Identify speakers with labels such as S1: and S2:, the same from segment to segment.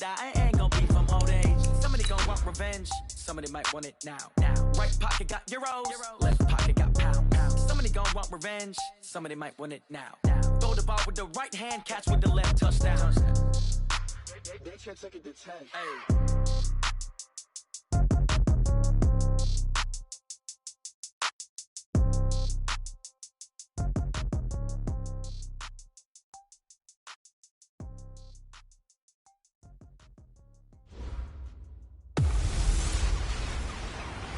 S1: I ain't gonna be from old age. Somebody gonna want revenge. Somebody might want it now. Right pocket got euros. Left pocket got pound. Somebody gonna want revenge. Somebody might want it now. Throw the ball with the right hand, catch with the left, touchdown. They can't take it to 10. Hey.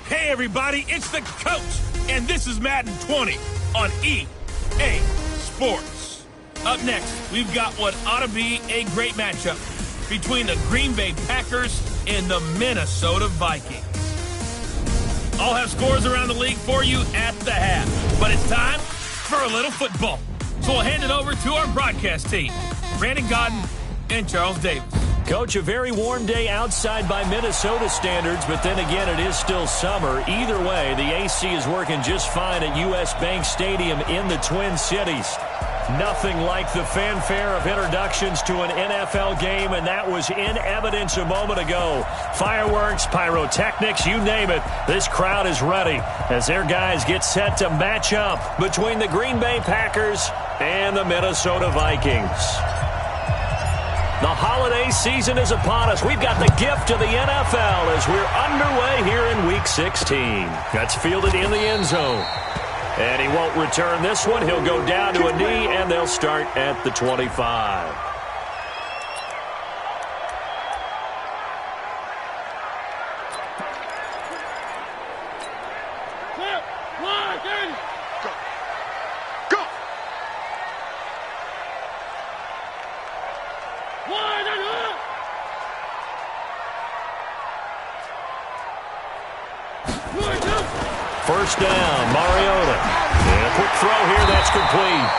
S2: Hey everybody, it's the coach, and this is Madden 20 on EA Sports. Up next, we've got what ought to be a great matchup between the Green Bay Packers and the Minnesota Vikings. I'll have scores around the league for you at the half, but it's time for a little football. So we'll hand it over to our broadcast team, Brandon Godden and Charles Davis.
S3: Coach, a very warm day outside by Minnesota standards, but then again, it is still summer. Either way, the AC is working just fine at U.S. Bank Stadium in the Twin Cities. Nothing like the fanfare of introductions to an NFL game, and that was in evidence a moment ago. Fireworks, pyrotechnics, you name it. This crowd is ready as their guys get set to match up between the Green Bay Packers and the Minnesota Vikings. The holiday season is upon us. We've got the gift of the NFL as we're underway here in Week 16. That's fielded in the end zone. And he won't return this one. He'll go down to a knee, and they'll start at the 25. First down, Mariota. And a quick throw here, that's complete.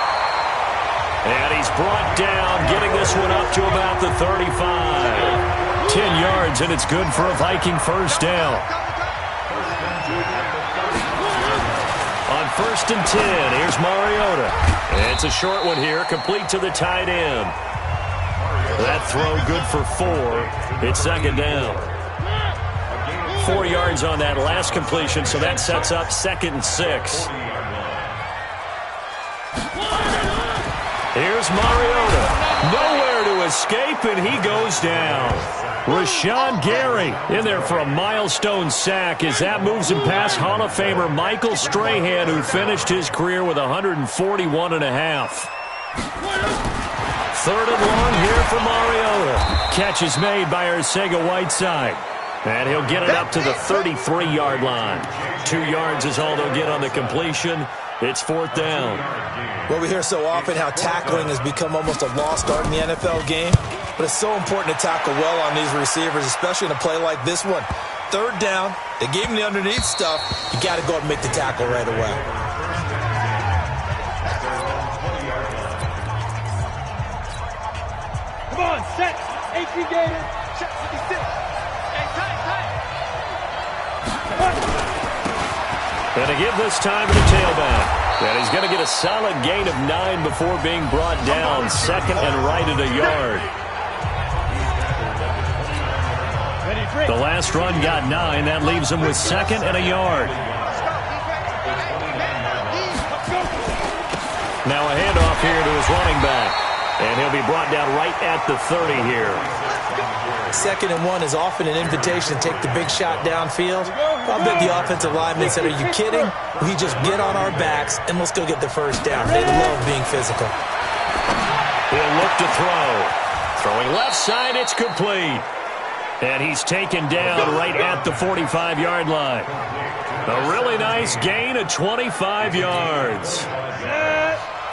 S3: And he's brought down, getting this one up to about the 35. 10 yards, and it's good for a Viking first down. On first and 10, here's Mariota. And it's a short one here, complete to the tight end. That throw good for 4. It's second down. 4 yards on that last completion, so that sets up second and 6. Here's Mariota. Nowhere to escape, and he goes down. Rashawn Gary in there for a milestone sack as that moves him past Hall of Famer Michael Strahan, who finished his career with 141.5. Third and long here for Mariota. Catch is made by Arcega-Whiteside. And he'll get it up to the 33-yard line. 2 yards is all they'll get on the completion. It's fourth down.
S4: Well, we hear so often how tackling has become almost a lost art in the NFL game. But it's so important to tackle well on these receivers, especially in a play like this one. Third down, they gave him the underneath stuff. You got to go and make the tackle right away.
S5: Come on, set. 18 Gator. Check 56.
S3: And to give this time to the tailback. And he's going to get a solid gain of 9 before being brought down. Second and right at a yard. The last run got 9. That leaves him with second and a yard. Now a handoff here to his running back. And he'll be brought down right at the 30 here.
S4: Second and 1 is often an invitation to take the big shot downfield. I bet the offensive lineman said, are you kidding? We just get on our backs and let's go get the first down. They love being physical.
S3: He'll look to throw. Throwing left side, it's complete. And he's taken down right at the 45-yard line. A really nice gain of 25 yards.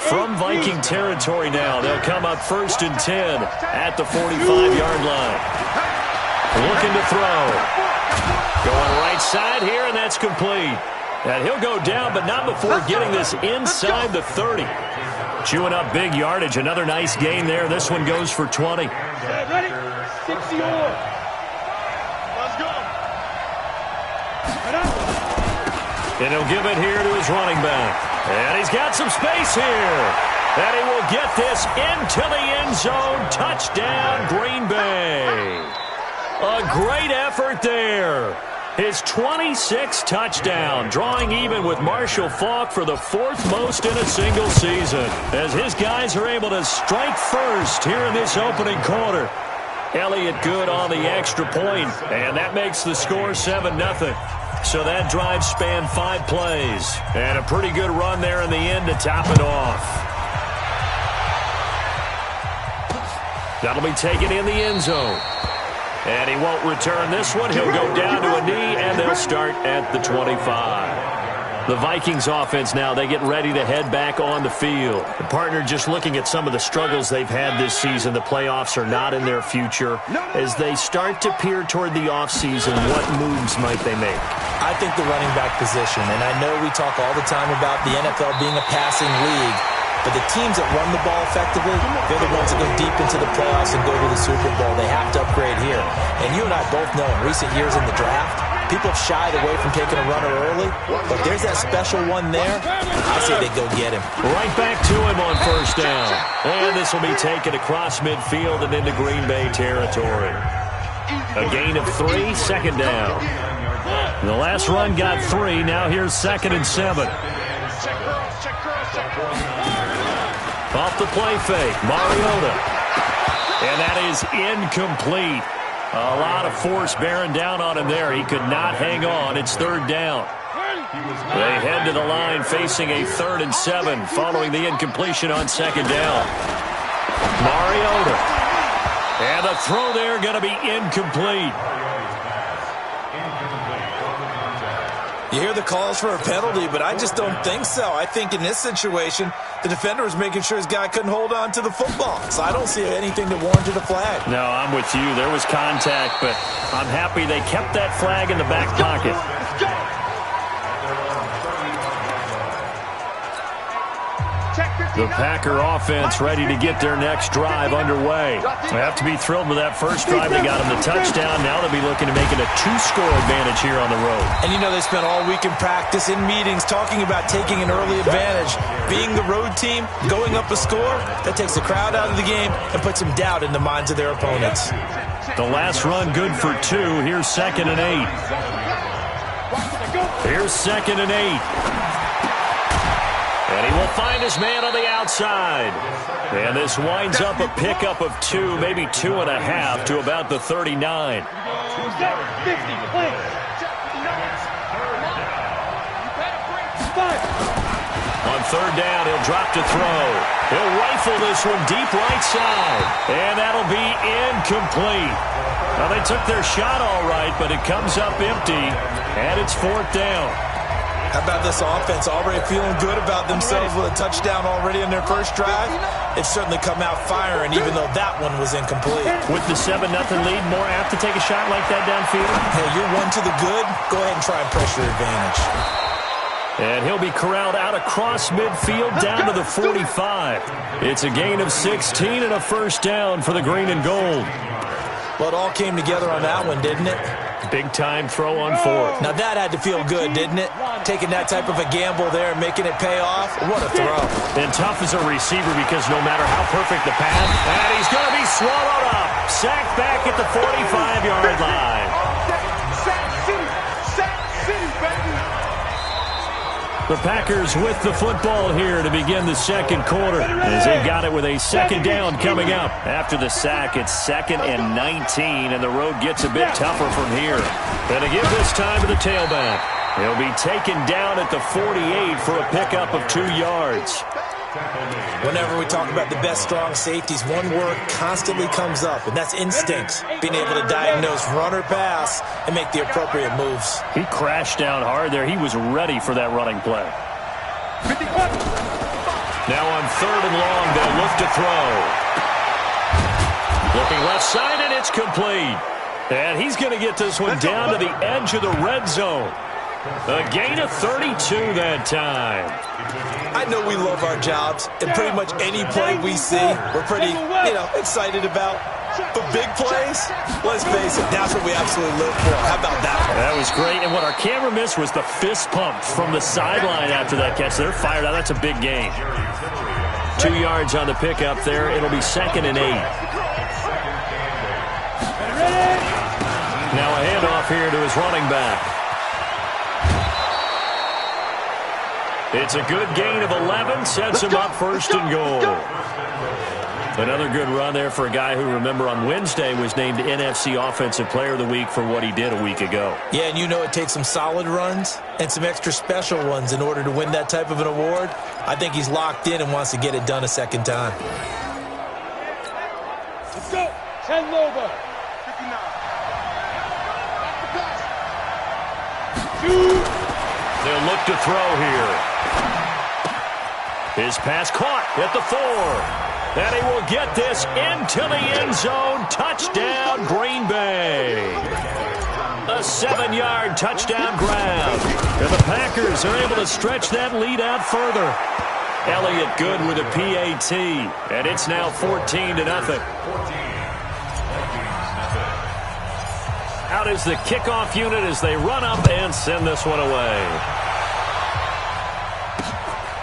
S3: From Viking territory now, they'll come up first and 10 at the 45-yard line. Looking to throw. Going right side here, and that's complete. And he'll go down, but not before getting this inside the 30. Chewing up big yardage. Another nice gain there. This one goes for 20.
S5: Ready? 60 more. Let's go.
S3: And he'll give it here to his running back. And he's got some space here. And he will get this into the end zone. Touchdown, Green Bay. A great effort there. His 26th touchdown, drawing even with Marshall Faulk for the 4th most in a single season, as his guys are able to strike first here in this opening quarter. Elliott good on the extra point, and that makes the score 7-0. So that drive spanned 5 plays, and a pretty good run there in the end to top it off. That'll be taken in the end zone. And he won't return this one. He'll go down to a knee, and they'll start at the 25. The Vikings offense now, they get ready to head back on the field. The partner just looking at some of the struggles they've had this season. The playoffs are not in their future. As they start to peer toward the offseason, what moves might they make?
S4: I think the running back position, and I know we talk all the time about the NFL being a passing league, but the teams that run the ball effectively, they're the ones that go deep into the playoffs and go to the Super Bowl. They have to upgrade here. And you and I both know in recent years in the draft, people have shied away from taking a runner early, but there's that special one there. I say they go get him.
S3: Right back to him on first down. And this will be taken across midfield and into Green Bay territory. A gain of 3, second down. The last run got 3. Now here's 2nd and 7. Off the play fake, Mariota. And that is incomplete. A lot of force bearing down on him there. He could not hang on. It's 3rd down. They head to the line facing a 3rd and 7 following the incompletion on 2nd down. Mariota. And the throw there going to be incomplete.
S4: You hear the calls for a penalty, but I just don't think so. I think in this situation, the defender was making sure his guy couldn't hold on to the football. So I don't see anything that warranted a flag.
S3: No, I'm with you. There was contact, but I'm happy they kept that flag in the back pocket. The Packer offense ready to get their next drive underway. They have to be thrilled with that first drive. They got them the touchdown. Now they'll be looking to make it a 2-score advantage here on the road.
S4: And you know they spent all week in practice, in meetings, talking about taking an early advantage. Being the road team, going up a score, that takes the crowd out of the game and puts some doubt in the minds of their opponents.
S3: The last run good for 2. Here's 2nd and 8. Here's 2nd and 8. And he will find his man on the outside. And this winds up a pickup of 2, maybe 2.5 to about the 39. On 3rd down, he'll drop to throw. He'll rifle this one deep right side. And that'll be incomplete. Well, they took their shot all right, but it comes up empty. And it's 4th down.
S4: How about this offense already feeling good about themselves with a touchdown already in their first drive? It's certainly come out firing, even though that one was incomplete.
S3: With the 7-0 lead, more apt to take a shot like that downfield?
S4: Hey, you're 1 to the good. Go ahead and try and press your advantage.
S3: And he'll be corralled out across midfield down to the 45. It's a gain of 16 and a first down for the green and gold.
S4: Well, it all came together on that one, didn't it?
S3: Big-time throw on 4th.
S4: Now that had to feel good, didn't it? Taking that type of a gamble there and making it pay off. What a throw.
S3: And tough as a receiver because no matter how perfect the pass, and he's going to be swallowed up. Sacked back at the 45-yard line. The Packers with the football here to begin the second quarter as they've got it with a 2nd down coming up. After the sack, it's 2nd and 19, and the road gets a bit tougher from here. And to give this time to the tailback, he'll be taken down at the 48 for a pickup of 2 yards.
S4: Whenever we talk about the best strong safeties, one word constantly comes up, and that's instincts. Being able to diagnose run or pass and make the appropriate moves.
S3: He crashed down hard there. He was ready for that running play. Now on 3rd and long, they'll look to throw. Looking left side, and it's complete. And he's going to get this one down to the edge of the red zone. A gain of 32 that time.
S4: I know we love our jobs, and pretty much any play we see, we're pretty, excited about. But big plays, let's face it, that's what we absolutely live for. How about that one?
S3: That was great, and what our camera missed was the fist pump from the sideline after that catch. They're fired out. That's a big gain. 2 yards on the pickup there. It'll be 2nd and 8. Now a handoff here to his running back. It's a good gain of 11, sets him up first and goal. Another good run there for a guy who, remember, on Wednesday was named NFC Offensive Player of the Week for what he did a week ago.
S4: Yeah, and you know it takes some solid runs and some extra special ones in order to win that type of an award. I think he's locked in and wants to get it done a second time.
S5: Let's go. 10 over. 59.
S3: They'll look to throw here. His pass caught at the 4. And he will get this into the end zone. Touchdown, Green Bay. A 7-yard touchdown grab. And the Packers are able to stretch that lead out further. Elliott good with a PAT. And it's now 14-0. Out is the kickoff unit as they run up and send this one away.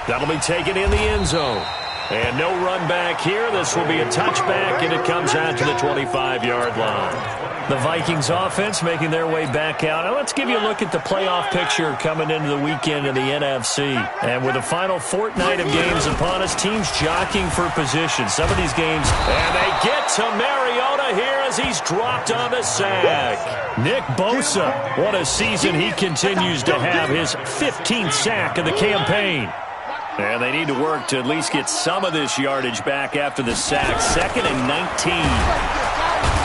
S3: That'll be taken in the end zone. And no run back here. This will be a touchback, and it comes out to the 25-yard line. The Vikings offense making their way back out. Now let's give you a look at the playoff picture coming into the weekend in the NFC. And with the final fortnight of games upon us, teams jockeying for position. Some of these games, and they get to Mariota here as he's dropped on the sack. Nick Bosa, what a season he continues to have, his 15th sack of the campaign. And they need to work to at least get some of this yardage back after the sack. 2nd and 19.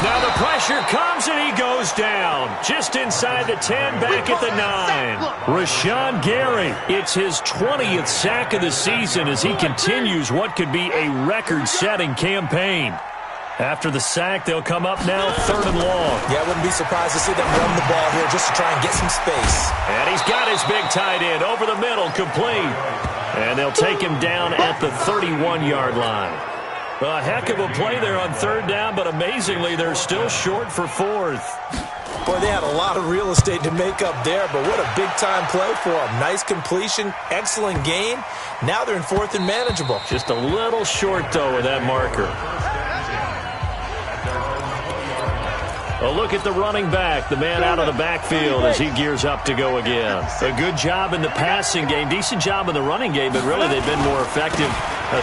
S3: Now the pressure comes and he goes down. Just inside the 10, back at the 9. Rashawn Gary, it's his 20th sack of the season as he continues what could be a record-setting campaign. After the sack, they'll come up now 3rd and long.
S4: Yeah, I wouldn't be surprised to see them run the ball here just to try and get some space.
S3: And he's got his big tight end over the middle, complete. And they'll take him down at the 31-yard line. A heck of a play there on 3rd down, but amazingly, they're still short for 4th.
S4: Boy, they had a lot of real estate to make up there, but what a big-time play for them. Nice completion, excellent gain. Now they're in 4th and manageable.
S3: Just a little short, though, with that marker. A look at the running back, the man out of the backfield as he gears up to go again. A good job in the passing game, decent job in the running game, but really they've been more effective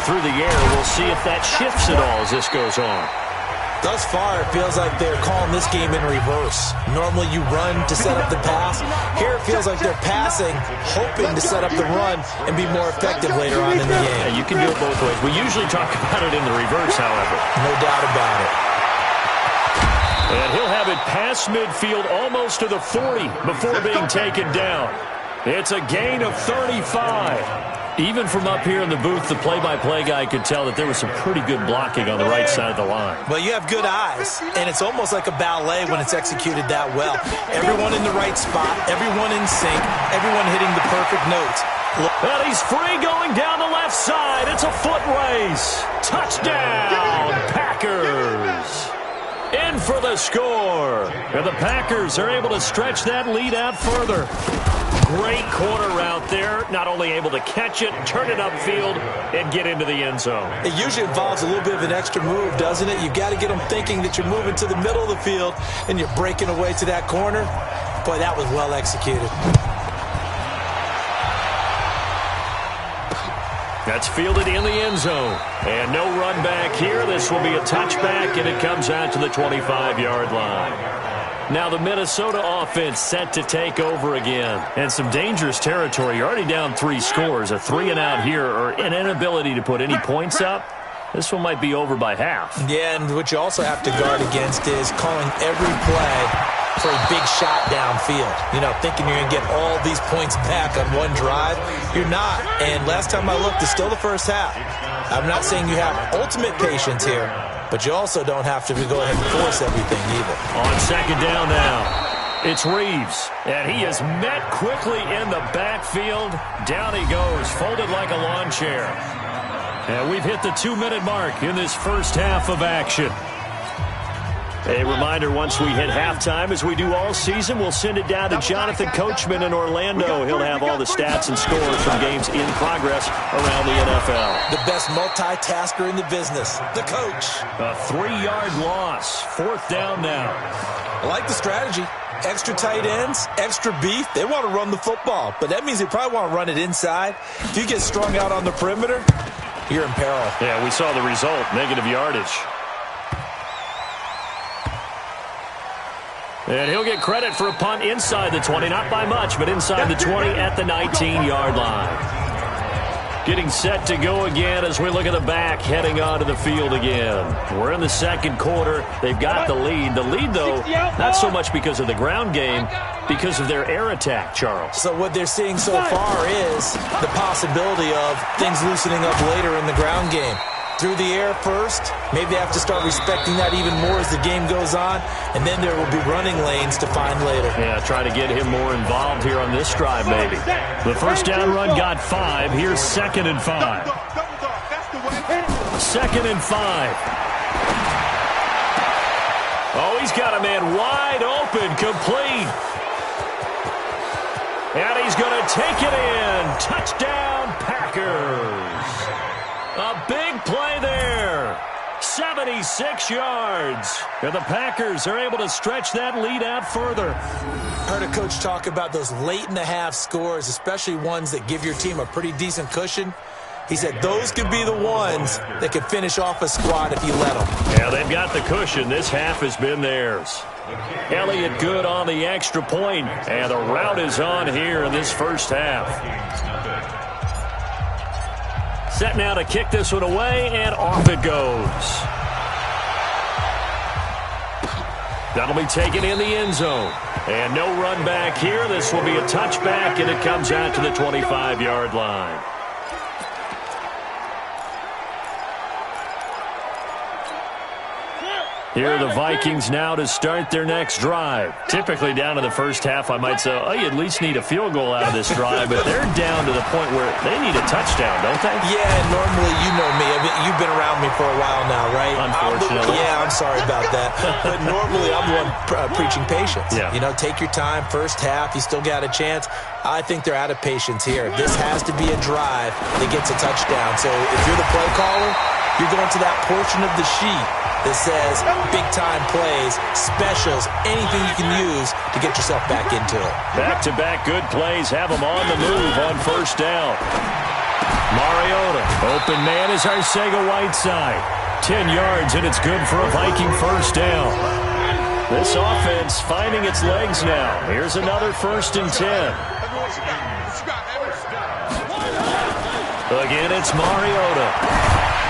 S3: through the air. We'll see if that shifts at all as this goes on.
S4: Thus far, it feels like they're calling this game in reverse. Normally you run to set up the pass. Here it feels like they're passing, hoping to set up the run and be more effective later on in the game.
S3: Yeah, you can do it both ways. We usually talk about it in the reverse, however.
S4: No doubt about it.
S3: And he'll have it past midfield almost to the 40 before being taken down. It's a gain of 35. Even from up here in the booth, the play-by-play guy could tell that there was some pretty good blocking on the right side of the line.
S4: Well, you have good eyes, and it's almost like a ballet when it's executed that well. Everyone in the right spot, everyone in sync, everyone hitting the perfect notes.
S3: And he's free going down the left side. It's a foot race. Touchdown, Packers. In for the score. And the Packers are able to stretch that lead out further. Great corner route there. Not only able to catch it, turn it upfield, and get into the end zone.
S4: It usually involves a little bit of an extra move, doesn't it? You've got to get them thinking that you're moving to the middle of the field and you're breaking away to that corner. Boy, that was well executed.
S3: That's fielded in the end zone. And no run back here. This will be a touchback, and it comes out to the 25-yard line. Now the Minnesota offense set to take over again. And some dangerous territory. You're already down 3 scores. A 3-and-out here, or an inability to put any points up. This one might be over by half.
S4: Yeah, and what you also have to guard against is calling every play for a big shot downfield. You know, thinking you're going to get all these points back on one drive. You're not. And last time I looked, it's still the first half. I'm not saying you have ultimate patience here, but you also don't have to go ahead and force everything either.
S3: On 2nd down now, it's Reeves. And he is met quickly in the backfield. Down he goes, folded like a lawn chair. And we've hit the 2-minute mark in this first half of action. A reminder, once we hit halftime, as we do all season, we'll send it down to Jonathan Coachman in Orlando. He'll have all the stats and scores from games in progress around the NFL.
S4: The best multitasker in the business, the coach.
S3: A 3-yard loss, 4th down now.
S4: I like the strategy. Extra tight ends, extra beef. They want to run the football, but that means they probably want to run it inside. If you get strung out on the perimeter, you're in peril.
S3: Yeah, we saw the result, negative yardage. And he'll get credit for a punt inside the 20, not by much, but inside the 20 at the 19-yard line. Getting set to go again as we look at the back, heading onto the field again. We're in the second quarter. They've got the lead. The lead, though, not so much because of the ground game, because of their air attack, Charles.
S4: So what they're seeing so far is the possibility of things loosening up later in the ground game. Through the air first, maybe they have to start respecting that even more as the game goes on, and then there will be running lanes to find later.
S3: Yeah, try to get him more involved here on this drive, maybe. The first down run got 5. Here's 2nd and 5. 2nd and 5. Oh, he's got a man wide open, complete. And he's going to take it in. Touchdown, Packers. A big play there. 76 yards. And the Packers are able to stretch that lead out further.
S4: Heard a coach talk about those late-in-the-half scores, especially ones that give your team a pretty decent cushion. He said those could be the ones that could finish off a squad if you let them.
S3: Yeah, they've got the cushion. This half has been theirs. Elliott good on the extra point, and the route is on here in this first half. Set now to kick this one away, and off it goes. That'll be taken in the end zone. And no run back here. This will be a touchback, and it comes out to the 25-yard line. Here are the Vikings now to start their next drive. Typically down to the first half, I might say, oh, you at least need a field goal out of this drive, but they're down to the point where they need a touchdown, don't they?
S4: Yeah, normally, you know me. I mean, you've been around me for a while now, right?
S3: Unfortunately.
S4: I'm sorry about that. But normally, I'm the one preaching patience.
S3: Yeah.
S4: You know, take your time. First half, you still got a chance. I think they're out of patience here. This has to be a drive that gets a touchdown. So if you're the play caller, you're going to that portion of the sheet that says big-time plays, specials, anything you can use to get yourself back into it.
S3: Back-to-back good plays have them on the move on first down. Mariota, open man is Arcega-Whiteside. 10 yards, and it's good for a Viking first down. This offense finding its legs now. Here's another 1st and 10. Again, it's Mariota.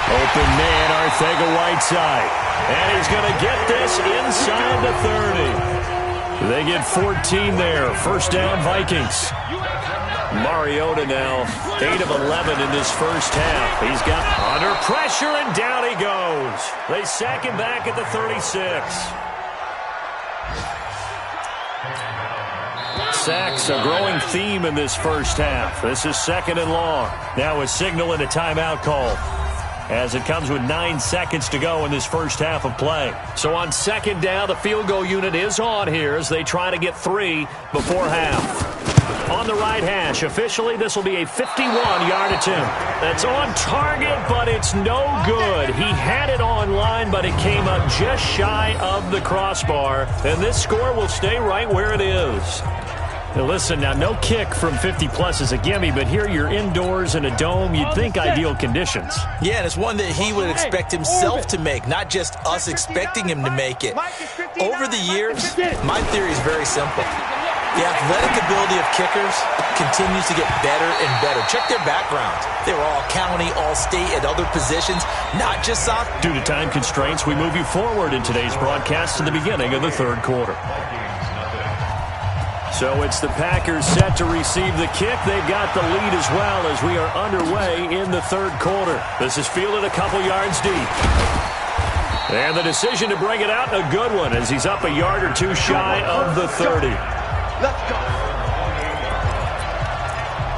S3: Open man, Arcega-Whiteside. And he's going to get this inside the 30. They get 14 there. First down, Vikings. Mariota now, 8 of 11 in this first half. He's got under pressure, and down he goes. They sack him back at the 36. Sacks a growing theme in this first half. This is 2nd and long. Now a signal and a timeout call, as it comes with 9 seconds to go in this first half of play. So on 2nd down, the field goal unit is on here as they try to get 3 before half. On the right hash, officially, this will be a 51-yard attempt. That's on target, but it's no good. He had it on line, but it came up just shy of the crossbar, and this score will stay right where it is. Now listen, now no kick from 50-plus is a gimme, but here you're indoors in a dome. You'd think ideal conditions.
S4: Yeah, and it's one that he would expect himself to make, not just us expecting him to make it. Over the years, my theory is very simple. The athletic ability of kickers continues to get better and better. Check their backgrounds. They were all county, all state, at other positions, not just soccer.
S3: Due to time constraints, we move you forward in today's broadcast to the beginning of the 3rd quarter. So it's the Packers set to receive the kick. They've got the lead as well as we are underway in the 3rd quarter. This is fielded a couple yards deep. And the decision to bring it out, a good one, as he's up a yard or 2 shy of the 30.
S5: Let's go.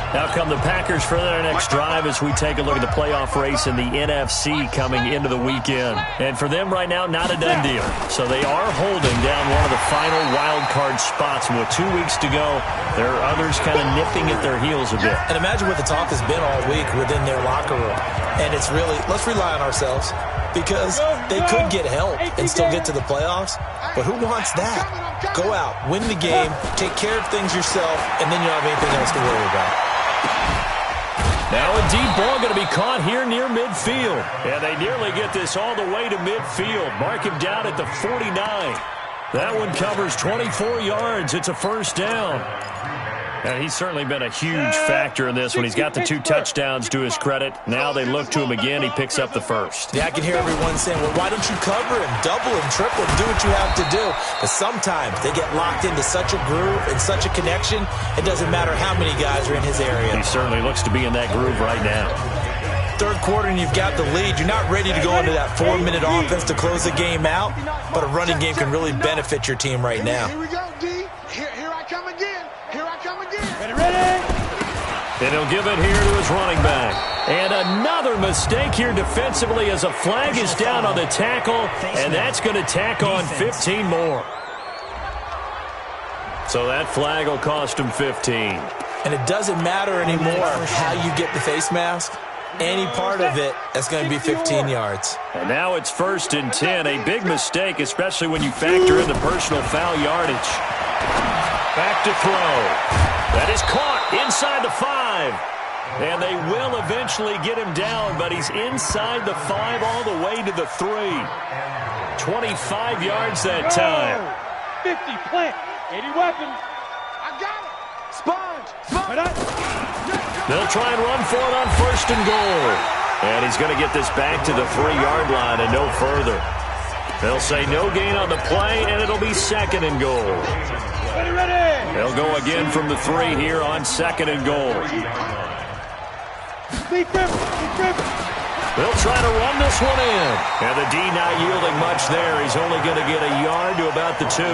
S3: Now come the Packers for their next drive as we take a look at the playoff race in the NFC coming into the weekend. And for them right now, not a done deal. So they are holding down one of the final wild card spots. And with 2 weeks to go, there are others kind of nipping at their heels a bit.
S4: And imagine what the talk has been all week within their locker room. And it's really, let's rely on ourselves. Because They could get help and still get to the playoffs, but who wants that? Go out, win the game, take care of things yourself, and then you don't have anything else to worry about.
S3: Now a deep ball going to be caught here near midfield. And they nearly get this all the way to midfield. Mark him down at the 49. That one covers 24 yards. It's a first down. And he's certainly been a huge factor in this one. He's got the 2 touchdowns to his credit. Now they look to him again. He picks up the first.
S4: Yeah, I can hear everyone saying, well, why don't you cover him, double him, triple him, do what you have to do. But sometimes they get locked into such a groove and such a connection, it doesn't matter how many guys are in his area.
S3: He certainly looks to be in that groove right now.
S4: Third quarter and you've got the lead. You're not ready to go into that 4-minute offense to close the game out, but a running game can really benefit your team right now.
S5: Here we go, D. Here I come again. Here I come again. Ready?
S3: And he'll give it here to his running back. And another mistake here defensively as a flag is down on the tackle, and that's going to tack on 15 more. So that flag will cost him 15.
S4: And it doesn't matter anymore how you get the face mask. Any part of it, that's going to be 15 yards.
S3: And now it's 1st and 10. A big mistake, especially when you factor in the personal foul yardage. Back to throw. That is caught inside the 5. And they will eventually get him down, but he's inside the 5 all the way to the 3. 25 yards that time.
S5: 50, plant. 80 weapons. I got it. Sponge.
S3: They'll try and run for it on 1st and goal. And he's going to get this back to the 3-yard line and no further. They'll say no gain on the play, and it'll be 2nd and goal.
S5: Ready.
S3: They'll go again from the 3 here on 2nd and goal. They'll try to run this one in. And the D not yielding much there. He's only going to get a yard to about the 2.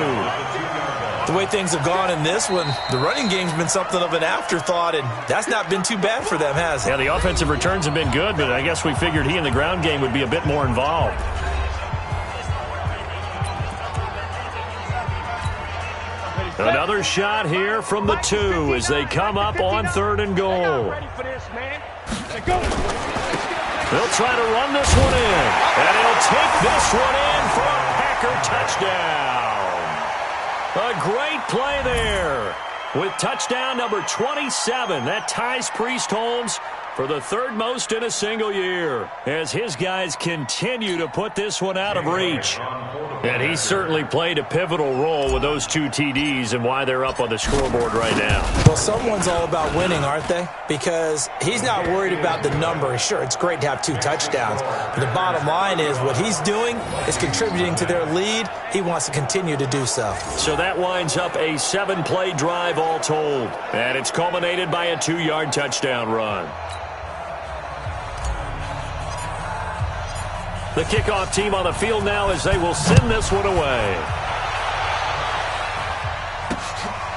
S4: The way things have gone in this one, the running game's been something of an afterthought, and that's not been too bad for them, has it?
S3: Yeah, the offensive returns have been good, but I guess we figured he in the ground game would be a bit more involved. Another shot here from the 2 as they come up on 3rd and goal. They'll try to run this one in, and he'll take this one in for a Packer touchdown. A great play there with touchdown number 27. That ties Priest Holmes for the 3rd most in a single year as his guys continue to put this one out of reach. And he certainly played a pivotal role with those 2 TDs and why they're up on the scoreboard right now.
S4: Well, someone's all about winning, aren't they? Because he's not worried about the number. Sure, it's great to have 2 touchdowns. But the bottom line is what he's doing is contributing to their lead. He wants to continue to do so.
S3: So that winds up a 7-play drive all told. And it's culminated by a 2-yard touchdown run. The kickoff team on the field now as they will send this one away.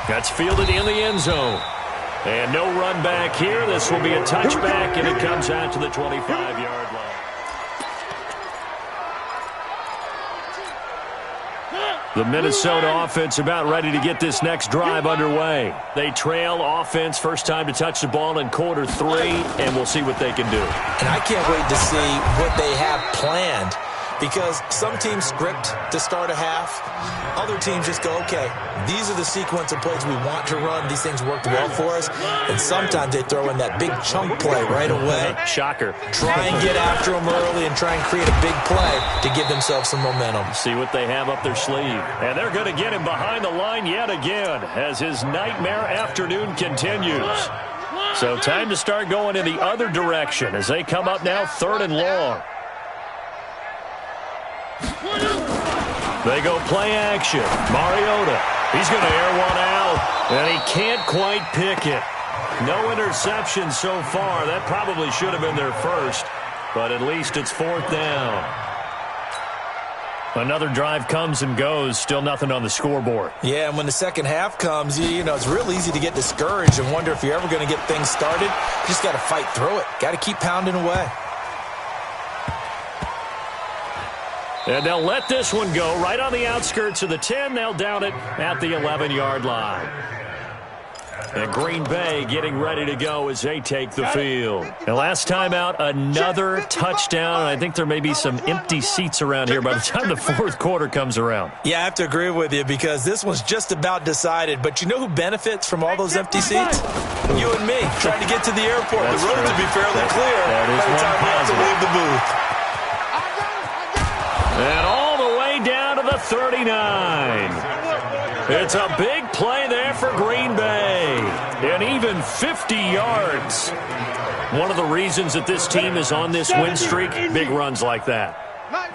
S3: That's fielded in the end zone. And no run back here. This will be a touchback, and it comes out to the 25-yard line. The Minnesota offense about ready to get this next drive underway. They trail offense first time to touch the ball in quarter 3, and we'll see what they can do.
S4: And I can't wait to see what they have planned, because some teams script to start a half. Other teams just go, okay, these are the sequence of plays we want to run. These things worked well for us. And sometimes they throw in that big chunk play right away.
S3: Shocker.
S4: Try and get after them early and try and create a big play to give themselves some momentum.
S3: See what they have up their sleeve. And they're going to get him behind the line yet again as his nightmare afternoon continues. So time to start going in the other direction as they come up now 3rd and long. They go play action. Mariota, he's going to air one out, and he can't quite pick it. No interception so far. That probably should have been their first, but at least it's 4th down. Another drive comes and goes, still nothing on the scoreboard.
S4: Yeah, and when the second half comes, you know, it's real easy to get discouraged and wonder if you're ever going to get things started. You just got to fight through it. Got to keep pounding away.
S3: And they'll let this one go right on the outskirts of the 10. They'll down it at the 11-yard line. And Green Bay getting ready to go as they take the field. And last time out, another touchdown. I think there may be some empty seats around here by the time the fourth quarter comes around.
S4: Yeah, I have to agree with you because this one's just about decided. But you know who benefits from all those empty seats? You and me, trying to get to the airport.
S3: That's
S4: the road
S3: true.
S4: to be fairly clear
S3: That is
S4: by the time we have to leave the booth.
S3: And all the way down to the 39. It's a big play there for Green Bay. And even 50 yards. One of the reasons that this team is on this win streak, big runs like that.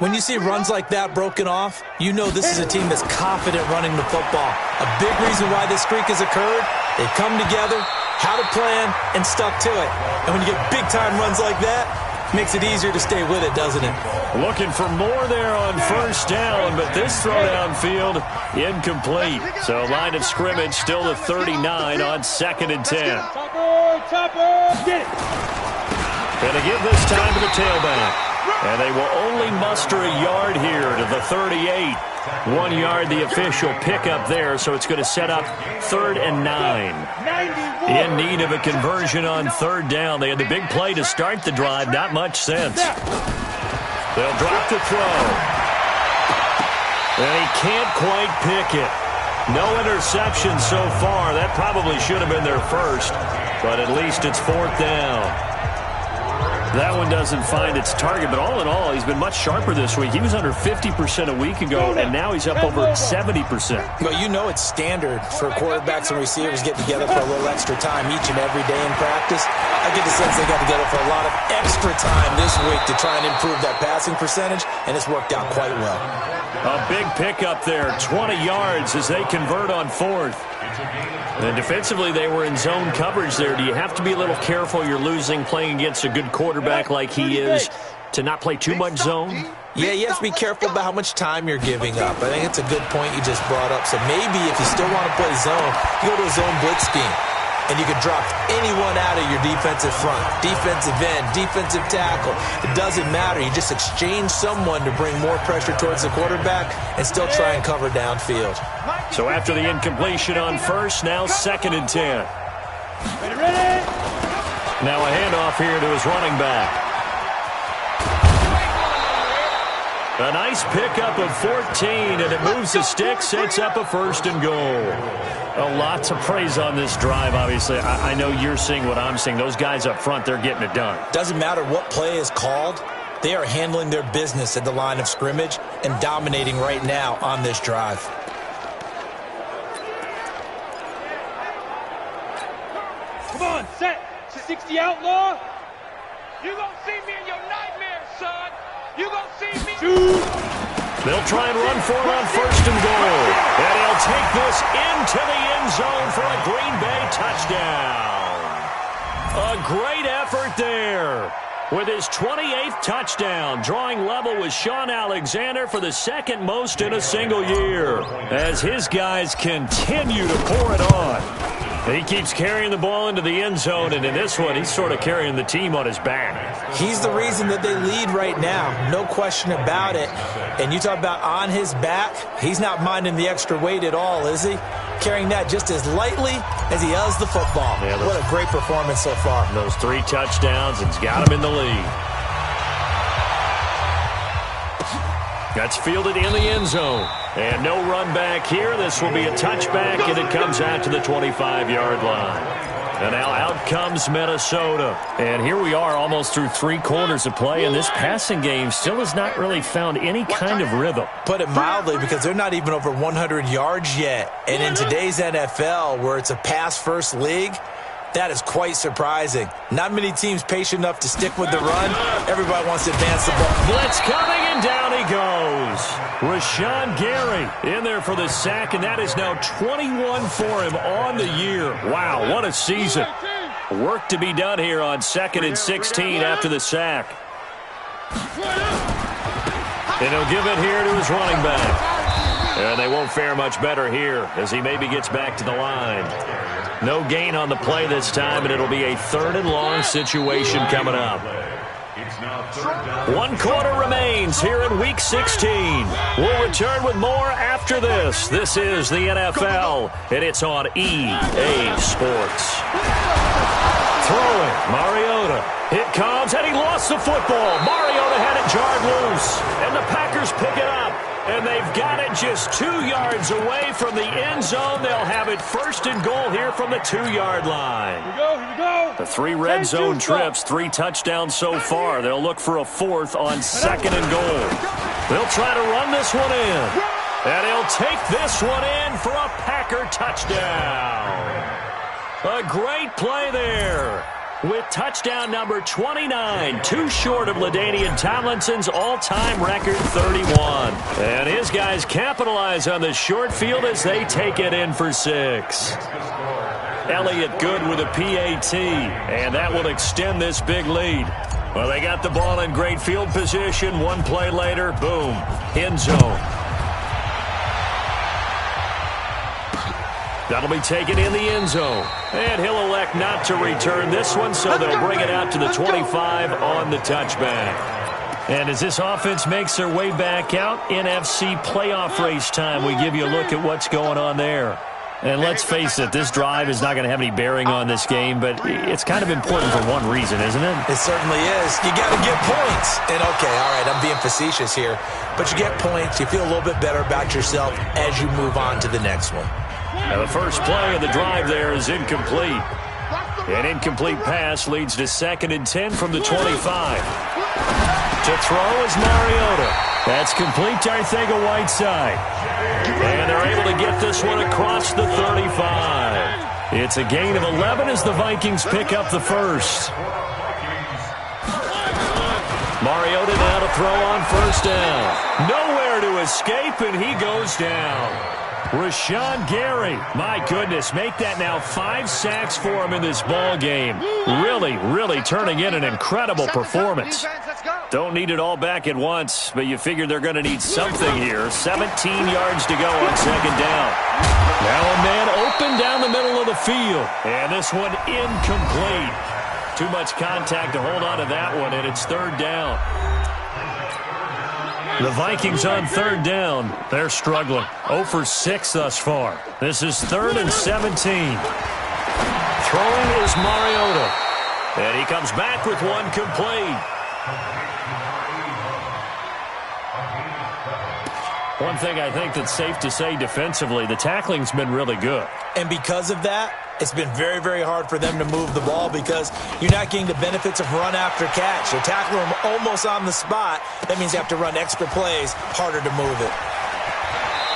S4: When you see runs like that broken off, you know this is a team that's confident running the football. A big reason why this streak has occurred, they've come together, had a plan, and stuck to it. And when you get big-time runs like that, makes it easier to stay with it, doesn't it?
S3: Looking for more there on first down, but this throw downfield incomplete. So line of scrimmage still the 39 on 2nd and 10.
S5: Topper, get it.
S3: And they give this time to the tailback. And they will only muster a yard here to the 38. 1 yard the official pickup there, so it's going to set up 3rd and 9. In need of a conversion on 3rd down. They had the big play to start the drive, not much sense. They'll drop the throw. And he can't quite pick it. No interception so far. That probably should have been their first, but at least it's 4th down. That one doesn't find its target, but all in all, he's been much sharper this week. He was under 50% a week ago, and now he's up over 70%.
S4: Well, you know it's standard for quarterbacks and receivers get together for a little extra time each and every day in practice. I get the sense they got together for a lot of extra time this week to try and improve that passing percentage, and it's worked out quite well.
S3: A big pickup there, 20 yards as they convert on 4th. And defensively, they were in zone coverage there. Do you have to be a little careful you're losing playing against a good quarterback like he is to not play too much zone?
S4: Yeah, you have to be careful about how much time you're giving up. I think it's a good point you just brought up. So maybe if you still want to play zone, you go to a zone blitz scheme. And you can drop anyone out of your defensive front, defensive end, defensive tackle. It doesn't matter. You just exchange someone to bring more pressure towards the quarterback and still try and cover downfield.
S3: So after the incompletion on 1st, now 2nd and 10.
S5: Ready?
S3: Now a handoff here to his running back. A nice pickup of 14, and it moves the stick, sets up a 1st and goal. A lot to praise on this drive, obviously. I know you're seeing what I'm seeing. Those guys up front, they're getting it done.
S4: Doesn't matter what play is called. They are handling their business at the line of scrimmage and dominating right now on this drive.
S5: Come on, set. 60 outlaw. You gonna see me in your nightmares, son. You gonna see me.
S3: They'll try and run for it on 1st and goal. And he'll take this into the end zone for a Green Bay touchdown. A great effort there. With his 28th touchdown, drawing level with Sean Alexander for the 2nd most in a single year. As his guys continue to pour it on. He keeps carrying the ball into the end zone, and in this one, he's sort of carrying the team on his back.
S4: He's the reason that they lead right now, no question about it. And you talk about on his back, he's not minding the extra weight at all, is he? Carrying that just as lightly as he does the football.
S3: Yeah,
S4: what a great performance so far.
S3: Those 3 touchdowns, it's got him in the lead. That's fielded in the end zone. And no run back here. This will be a touchback, and it comes out to the 25-yard line. And now out comes Minnesota. And here we are almost through 3 quarters of play, and this passing game still has not really found any kind of rhythm.
S4: Put it mildly, because they're not even over 100 yards yet. And in today's NFL, where it's a pass-first league, that is quite surprising. Not many teams patient enough to stick with the run. Everybody wants to advance the ball.
S3: Blitz coming, and down he goes. Rashawn Gary in there for the sack, and that is now 21 for him on the year. Wow, what a season. Work to be done here on 2nd and 16 after the sack. And he'll give it here to his running back. And they won't fare much better here as he maybe gets back to the line. No gain on the play this time, and it'll be a 3rd and long situation coming up. 1 quarter remains here in Week 16. We'll return with more after this. This is the NFL, and it's on EA Sports. Throwing, Mariota. It comes, and he lost the football. Mariota had it jarred loose, and the Packers pick it up. And they've got it just 2 yards away from the end zone. They'll have it first and goal here from the 2-yard line.
S5: Here we go.
S3: The 3 red zone trips, 3 touchdowns so far. They'll look for a 4th on 2nd and goal. They'll try to run this one in. And he'll take this one in for a Packer touchdown. A great play there. With touchdown number 29, too short of LaDainian Tomlinson's all-time record 31. And his guys capitalize on the short field as they take it in for 6. Elliott good with a PAT, and that will extend this big lead. Well, they got the ball in great field position. 1 play later, boom, end zone. That'll be taken in the end zone. And he'll elect not to return this one, so they'll bring it out to the 25 on the touchback. And as this offense makes their way back out, NFC playoff race time, we give you a look at what's going on there. And let's face it, this drive is not going to have any bearing on this game, but it's kind of important for one reason, isn't it?
S4: It certainly is. You got to get points. And, okay, all right, I'm being facetious here, but you get points, you feel a little bit better about yourself as you move on to the next one.
S3: Now the first play of the drive there is incomplete. An incomplete pass leads to 2nd and 10 from the 25. To throw is Mariota. That's complete to Arcega-Whiteside. And they're able to get this one across the 35. It's a gain of 11 as the Vikings pick up the first. Mariota now to throw on first down. Nowhere to escape, and he goes down. Rashawn Gary, my goodness, make that now 5 sacks for him in this ball game. Really turning in an incredible performance. Don't need it all back at once, but you figure they're going to need something here. 17 yards to go on 2nd down. Now a man open down the middle of the field, and this one incomplete. Too much contact to hold on to that one, and it's 3rd down. The Vikings on 3rd down. They're struggling. 0 for 6 thus far. This is 3rd and 17. Throwing is Mariota. And he comes back with one complete. One thing I think that's safe to say defensively, the tackling's been really good.
S4: And because of that, it's been very hard for them to move the ball because you're not getting the benefits of run after catch. They're tackling them almost on the spot. That means you have to run extra plays, harder to move it.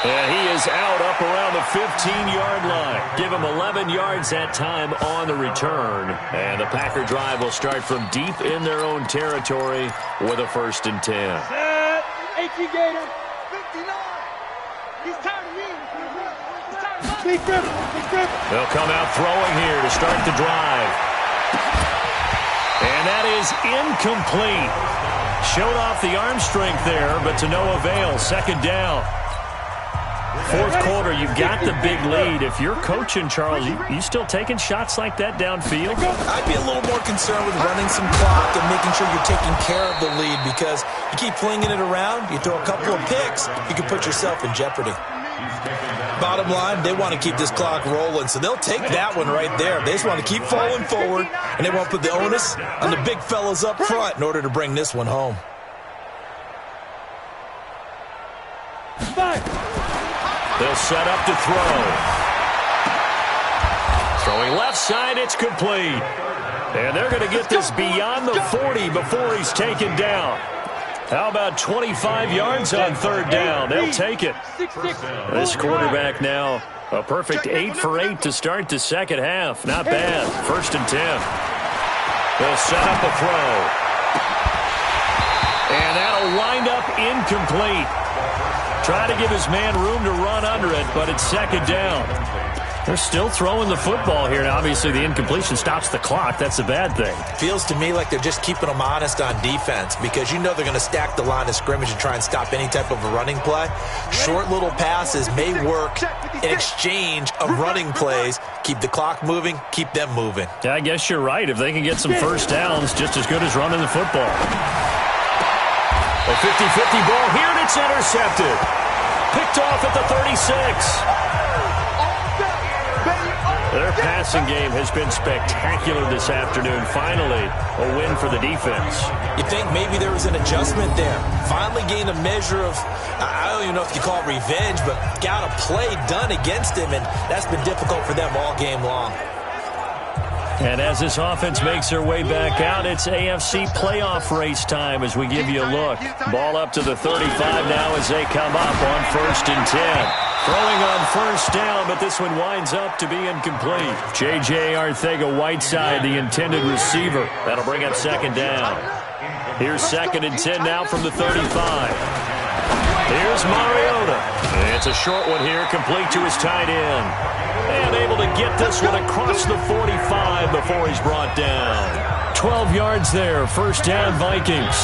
S3: And he is out up around the 15-yard line. Give him 11 yards that time on the return. And the Packer drive will start from deep in their own territory with a 1st and 10.
S5: Set. 18 Gator. 59. He's tired of me. Big grip.
S3: They'll come out throwing here to start the drive. And that is incomplete. Showed off the arm strength there, but to no avail. 2nd down. 4th quarter, you've got the big lead. If you're coaching, Charles, you still taking shots like that downfield?
S4: I'd be a little more concerned with running some clock and making sure you're taking care of the lead because you keep flinging it around, you throw a couple of picks, you can put yourself in jeopardy. Bottom line, they want to keep this clock rolling, so they'll take that one right there. They just want to keep falling forward, and they want to put the onus on the big fellas up front in order to bring this one home.
S3: They'll set up to throw. Throwing left side, it's complete. And they're going to get this beyond the 40 before he's taken down. How about 25 yards on 3rd down? They'll take it. This quarterback now, a perfect 8 for 8 to start the 2nd half. Not bad. 1st and 10. They'll set up a throw. And that'll wind up incomplete. Trying to give his man room to run under it, but it's 2nd down. They're still throwing the football here. Now, obviously, the incompletion stops the clock. That's a bad thing.
S4: Feels to me like they're just keeping them honest on defense because you know they're going to stack the line of scrimmage and try and stop any type of a running play. Short little passes may work in exchange of running plays. Keep the clock moving, keep them moving.
S3: Yeah, I guess you're right. If they can get some first downs, just as good as running the football. A 50-50 ball here, and it's intercepted. Picked off at the 36. Their passing game has been spectacular this afternoon. Finally, a win for the defense.
S4: You think maybe there was an adjustment there. Finally gained a measure of, I don't even know if you call it revenge, but got a play done against him, and that's been difficult for them all game long.
S3: And as this offense makes their way back out, it's AFC playoff race time as we give you a look. Ball up to the 35 now as they come up on 1st and 10. Throwing on first down, but this one winds up to be incomplete. J.J. Arcega-Whiteside, the intended receiver. That'll bring up 2nd down. Here's 2nd and 10 now from the 35. Here's Mariota. It's a short one here, complete to his tight end. And able to get this one across the 45 before he's brought down. 12 yards there, 1st down Vikings.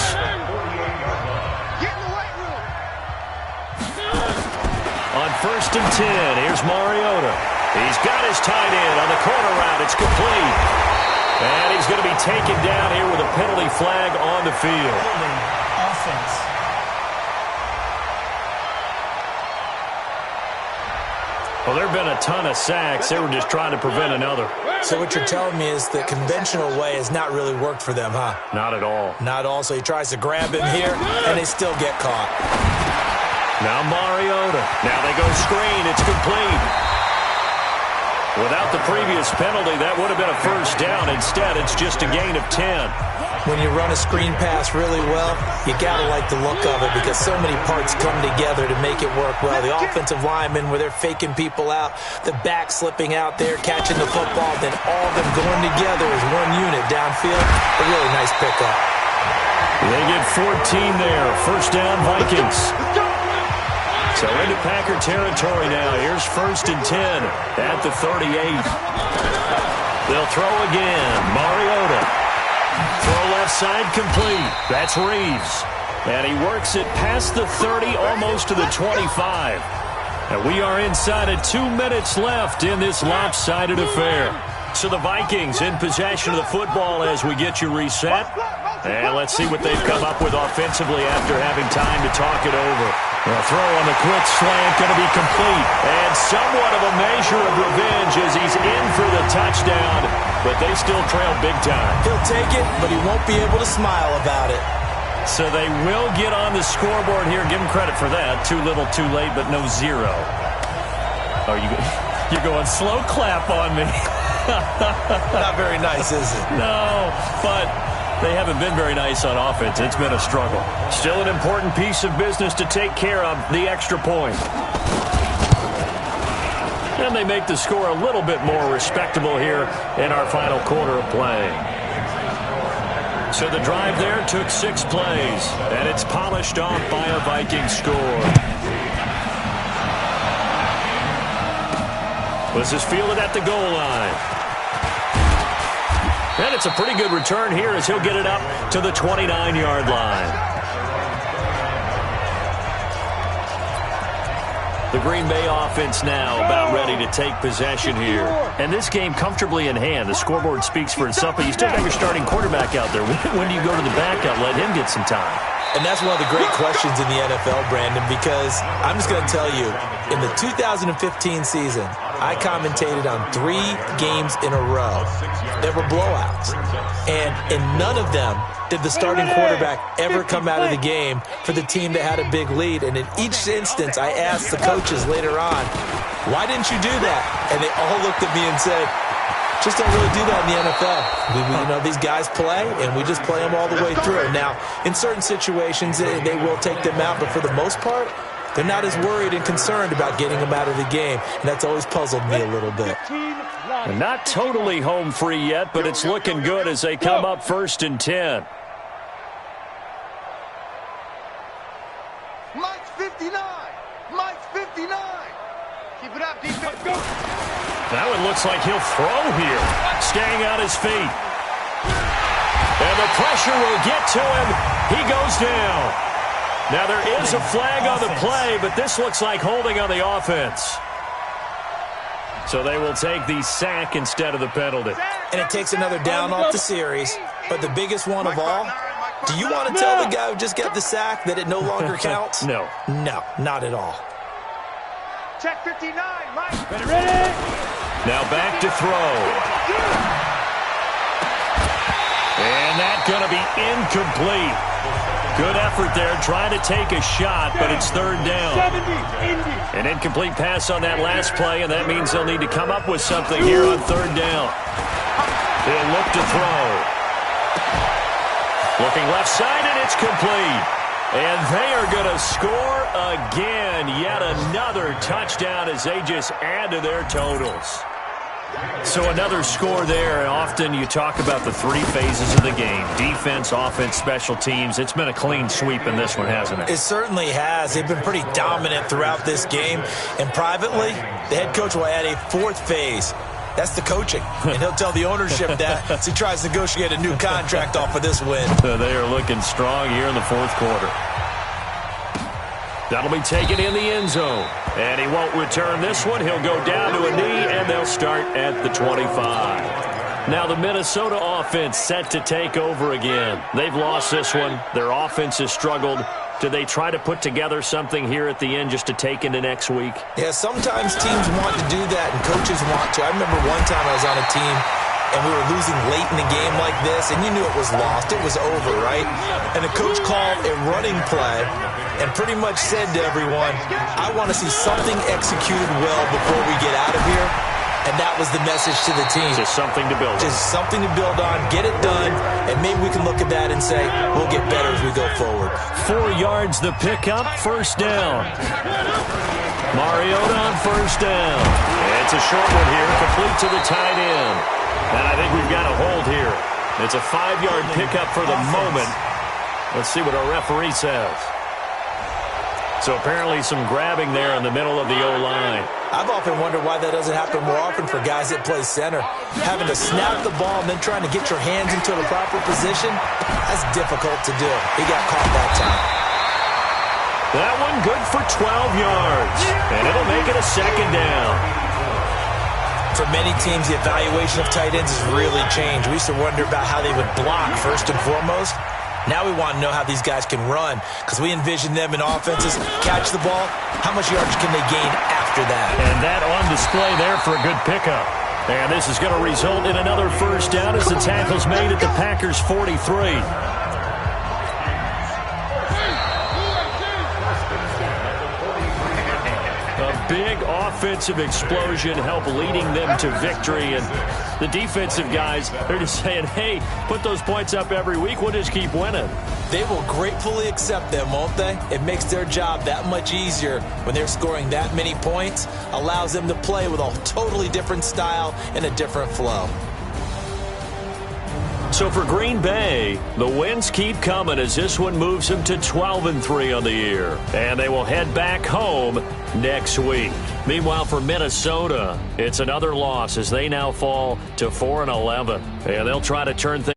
S3: On 1st and 10, here's Mariota. He's got his tight end on the corner route. It's complete. And he's going to be taken down here with a penalty flag on the field.
S6: Offense.
S3: Well, there have been a ton of sacks. They were just trying to prevent another.
S4: So what you're telling me is the conventional way has not really worked for them, huh?
S3: Not at all.
S4: Not all. So he tries to grab him here, and they still get caught.
S3: Now Mariota. Now they go screen. It's complete. Without the previous penalty, that would have been a 1st down. Instead, it's just a gain of 10.
S4: When you run a screen pass really well, you got to like the look of it because so many parts come together to make it work well. The offensive linemen, where they're faking people out, the back slipping out there, catching the football, then all of them going together as one unit downfield. A really nice pickup.
S3: They get 14 there. 1st down, Vikings. So into Packer territory now. Here's 1st and 10 at the 38. They'll throw again. Mariota. Throw left side complete. That's Reeves. And he works it past the 30, almost to the 25. And we are inside of 2 minutes left in this lopsided affair. So the Vikings in possession of the football as we get you reset. And let's see what they've come up with offensively after having time to talk it over. The throw on the quick slant going to be complete. And somewhat of a measure of revenge as he's in for the touchdown. But they still trail big time.
S4: He'll take it, but he won't be able to smile about it.
S3: So they will get on the scoreboard here. Give him credit for that. Too little, too late, but no 0. Oh, you're going slow clap on me.
S4: Not very nice, is it?
S3: No, but they haven't been very nice on offense. It's been a struggle. Still an important piece of business to take care of, the extra point. And they make the score a little bit more respectable here in our final quarter of play. So the drive there took 6 plays, and it's polished off by a Viking score. This is fielded at the goal line. And it's a pretty good return here as he'll get it up to the 29-yard line. The Green Bay offense now about ready to take possession here. And this game comfortably in hand. The scoreboard speaks for itself, but you still got your starting quarterback out there. When do you go to the backup, let him get some time?
S4: And that's one of the great questions in the NFL, Brandon, because I'm just going to tell you, in the 2015 season, I commentated on 3 games in a row that were blowouts. And in none of them did the starting quarterback ever come out of the game for the team that had a big lead. And in each instance, I asked the coaches later on, why didn't you do that? And they all looked at me and said, just don't really do that in the NFL. These guys play, and we just play them all the way through. Now, in certain situations, they will take them out, but for the most part, they're not as worried and concerned about getting them out of the game, and that's always puzzled me a little bit.
S3: Not totally home free yet, but it's looking good as they come up 1st and 10.
S7: Mike's 59. Mike's 59. Keep it up,
S3: Now it looks like he'll throw here, staying on his feet. And the pressure will get to him. He goes down. Now there is a flag on the play, but this looks like holding on the offense. So they will take the sack instead of the penalty.
S4: And it takes another down off the series. But the biggest one of all, do you want to tell the guy who just got the sack that it no longer counts?
S3: No.
S4: No, not at all.
S5: Check 59, Mike. Ready?
S3: Now back to throw. And that's going to be incomplete. Good effort there, trying to take a shot, but it's third down. An incomplete pass on that last play, and that means they'll need to come up with something here on third down. They'll look to throw. Looking left side, and it's complete. And they are going to score again. Yet another touchdown as they just add to their totals. So another score there. Often you talk about the three phases of the game: defense, offense, special teams. It's been a clean sweep in this one, hasn't it?
S4: It certainly has. They've been pretty dominant throughout this game. And privately, the head coach will add a fourth phase. That's the coaching. And he'll tell the ownership that as he tries to negotiate a new contract off of this win.
S3: They are looking strong here in the fourth quarter. That'll be taken in the end zone. And he won't return this one. He'll go down to a knee, and they'll start at the 25. Now the Minnesota offense set to take over again. They've lost this one. Their offense has struggled. Do they try to put together something here at the end just to take into next week?
S4: Yeah, sometimes teams want to do that, and coaches want to. I remember one time I was on a team, and we were losing late in the game like this, and you knew it was lost. It was over, right? And the coach called a running play and pretty much said to everyone, I want to see something executed well before we get out of here. And that was the message to the team.
S3: Just something to build on.
S4: Just something to build on, get it done, and maybe we can look at that and say, we'll get better as we go forward.
S3: 4 yards the pickup, first down. Mariota on first down. It's a short one here, complete to the tight end. And I think we've got a hold here. It's a 5-yard pickup for the moment. Let's see what our referee says. So apparently some grabbing there in the middle of the O-line.
S4: I've often wondered why that doesn't happen more often for guys that play center. Having to snap the ball and then trying to get your hands into the proper position, that's difficult to do. He got caught that time.
S3: That one good for 12 yards. And it'll make it a second down.
S4: For many teams, the evaluation of tight ends has really changed. We used to wonder about how they would block first and foremost. Now we want to know how these guys can run, because we envision them in offenses, catch the ball, how much yardage can they gain after that?
S3: And that on display there for a good pickup. And this is going to result in another first down as the tackle's made at the Packers' 43. A big offensive explosion helped leading them to victory. And the defensive guys, they're just saying, hey, put those points up every week. We'll just keep winning.
S4: They will gratefully accept them, won't they? It makes their job that much easier when they're scoring that many points. Allows them to play with a totally different style and a different flow.
S3: So for Green Bay, the wins keep coming as this one moves them to 12-3 on the year. And they will head back home next week. Meanwhile, for Minnesota, it's another loss as they now fall to 4-11. And they'll try to turn things